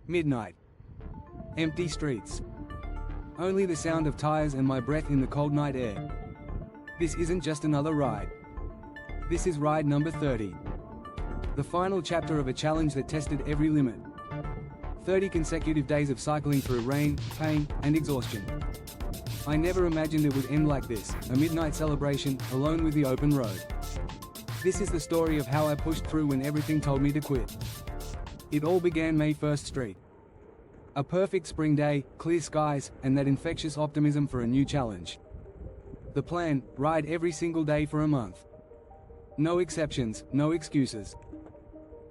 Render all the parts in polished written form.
Midnight. Empty streets. Only the sound of tires and my breath in the cold night air. This isn't just another ride. This is ride number 30. The final chapter of a challenge that tested every limit. 30 consecutive days of cycling through rain, pain, and exhaustion. I never imagined it would end like this, a midnight celebration, alone with the open road. This is the story of how I pushed through when everything told me to quit. It all began May 1st Street. A perfect spring day, clear skies, and that infectious optimism for a new challenge. The plan: ride every single day for a month. No exceptions, no excuses.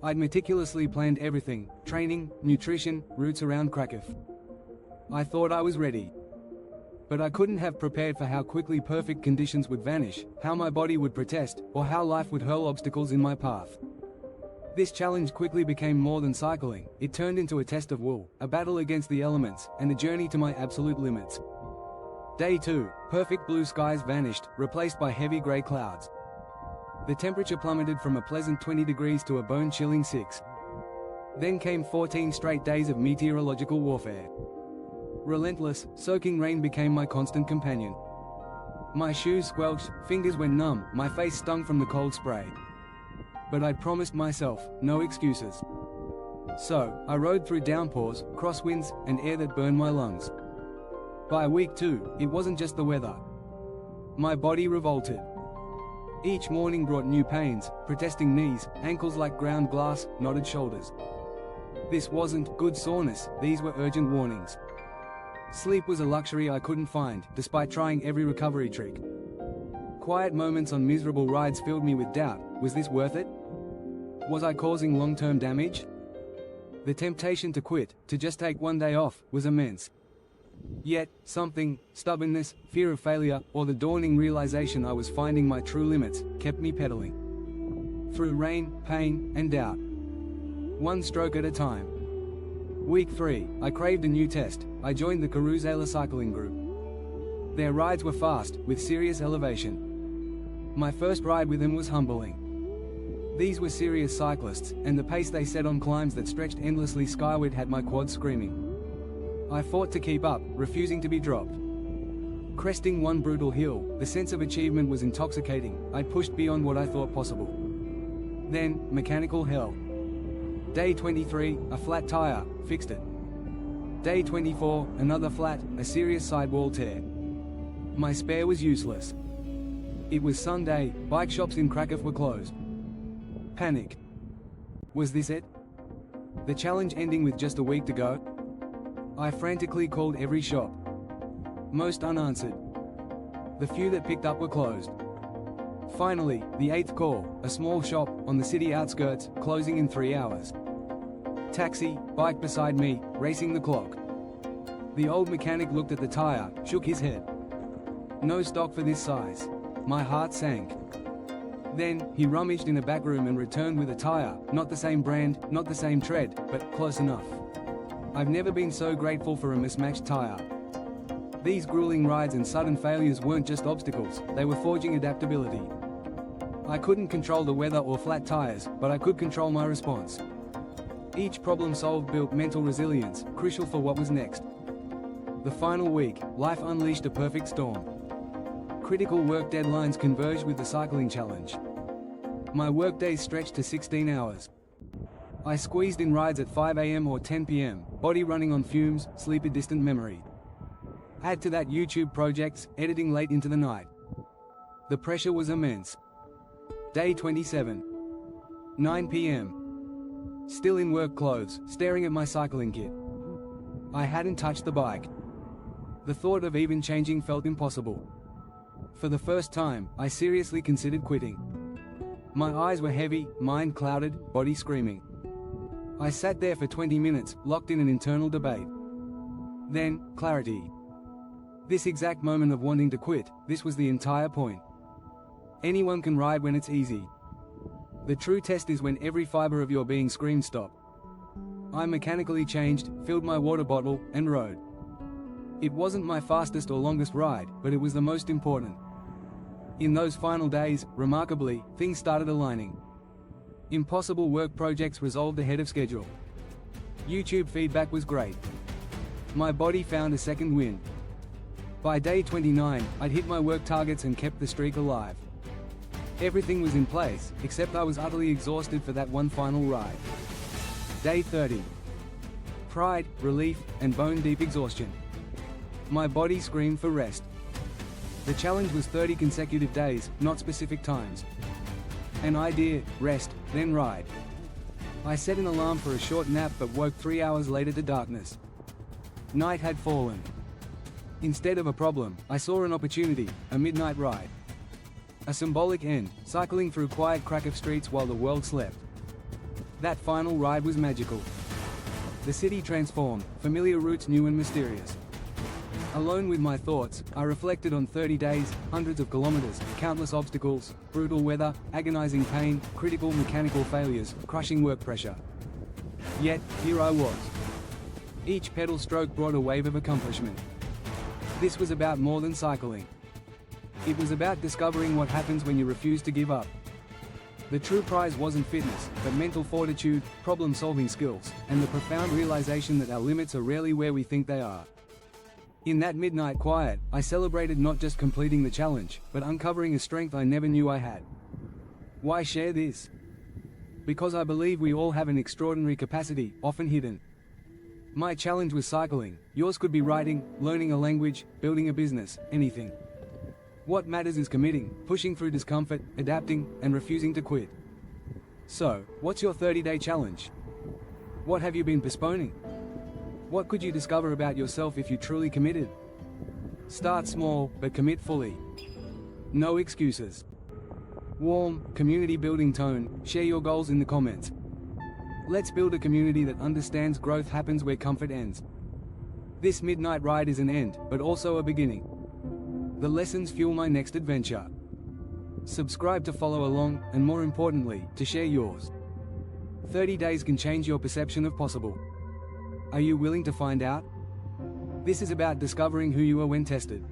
I'd meticulously planned everything: training, nutrition, routes around Kraków. I thought I was ready. But I couldn't have prepared for how quickly perfect conditions would vanish, how my body would protest, or how life would hurl obstacles in my path. This challenge quickly became more than cycling. It turned into a test of will, a battle against the elements, and a journey to my absolute limits. Day 2, perfect blue skies vanished, replaced by heavy grey clouds. The temperature plummeted from a pleasant 20 degrees to a bone-chilling 6. Then came 14 straight days of meteorological warfare. Relentless, soaking rain became my constant companion. My shoes squelched, fingers went numb, my face stung from the cold spray. But I'd promised myself, no excuses. So, I rode through downpours, crosswinds, and air that burned my lungs. By week 2, it wasn't just the weather. My body revolted. Each morning brought new pains, protesting knees, ankles like ground glass, knotted shoulders. This wasn't good soreness, these were urgent warnings. Sleep was a luxury I couldn't find, despite trying every recovery trick. Quiet moments on miserable rides filled me with doubt. Was this worth it? Was I causing long-term damage? The temptation to quit, to just take one day off, was immense. Yet, something, stubbornness, fear of failure, or the dawning realization I was finding my true limits, kept me pedaling. Through rain, pain, and doubt. One stroke at a time. Week 3, I craved a new test. I joined the Karuzela cycling group. Their rides were fast, with serious elevation. My first ride with them was humbling. These were serious cyclists, and the pace they set on climbs that stretched endlessly skyward had my quads screaming. I fought to keep up, refusing to be dropped. Cresting one brutal hill, the sense of achievement was intoxicating. I pushed beyond what I thought possible. Then, mechanical hell. Day 23, a flat tire, fixed it. Day 24, another flat, a serious sidewall tear. My spare was useless. It was Sunday, bike shops in Kraków were closed. Panic. Was this it? The challenge ending with just a week to go? I frantically called every shop. Most unanswered. The few that picked up were closed. Finally, the 8th call, a small shop, on the city outskirts, closing in 3 hours. Taxi, bike beside me, racing the clock. The old mechanic looked at the tire, shook his head. No stock for this size. My heart sank. Then, he rummaged in a back room and returned with a tire, not the same brand, not the same tread, but close enough. I've never been so grateful for a mismatched tire. These grueling rides and sudden failures weren't just obstacles, they were forging adaptability. I couldn't control the weather or flat tires, but I could control my response. Each problem solved built mental resilience, crucial for what was next. The final week, life unleashed a perfect storm. Critical work deadlines converged with the cycling challenge. My workdays stretched to 16 hours. I squeezed in rides at 5 AM or 10 PM, body running on fumes, sleep a distant memory. Add to that YouTube projects, editing late into the night. The pressure was immense. Day 27. 9 PM. Still in work clothes, staring at my cycling kit. I hadn't touched the bike. The thought of even changing felt impossible. For the first time, I seriously considered quitting. My eyes were heavy, mind clouded, body screaming. I sat there for 20 minutes, locked in an internal debate. Then, clarity. This exact moment of wanting to quit, this was the entire point. Anyone can ride when it's easy. The true test is when every fiber of your being screams stop. I mechanically changed, filled my water bottle, and rode. It wasn't my fastest or longest ride, but it was the most important. In those final days, remarkably, things started aligning. Impossible work projects resolved ahead of schedule. YouTube feedback was great. My body found a second wind. By day 29, I'd hit my work targets and kept the streak alive. Everything was in place, except I was utterly exhausted for that one final ride. Day 30. Pride, relief, and bone-deep exhaustion. My body screamed for rest. The challenge was 30 consecutive days, not specific times. An idea, rest, then ride. I set an alarm for a short nap but woke 3 hours later to darkness. Night had fallen. Instead of a problem, I saw an opportunity, a midnight ride. A symbolic end, cycling through quiet Kraków streets while the world slept. That final ride was magical. The city transformed, familiar routes new and mysterious. Alone with my thoughts, I reflected on 30 days, hundreds of kilometers, countless obstacles, brutal weather, agonizing pain, critical mechanical failures, crushing work pressure. Yet, here I was. Each pedal stroke brought a wave of accomplishment. This was about more than cycling. It was about discovering what happens when you refuse to give up. The true prize wasn't fitness, but mental fortitude, problem-solving skills, and the profound realization that our limits are rarely where we think they are. In that midnight quiet, I celebrated not just completing the challenge, but uncovering a strength I never knew I had. Why share this? Because I believe we all have an extraordinary capacity, often hidden. My challenge was cycling, yours could be writing, learning a language, building a business, anything. What matters is committing, pushing through discomfort, adapting, and refusing to quit. So, what's your 30-day challenge? What have you been postponing? What could you discover about yourself if you truly committed? Start small, but commit fully. No excuses. Warm, community-building tone, share your goals in the comments. Let's build a community that understands growth happens where comfort ends. This midnight ride is an end, but also a beginning. The lessons fuel my next adventure. Subscribe to follow along, and more importantly, to share yours. 30 days can change your perception of possible. Are you willing to find out? This is about discovering who you are when tested.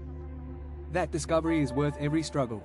That discovery is worth every struggle.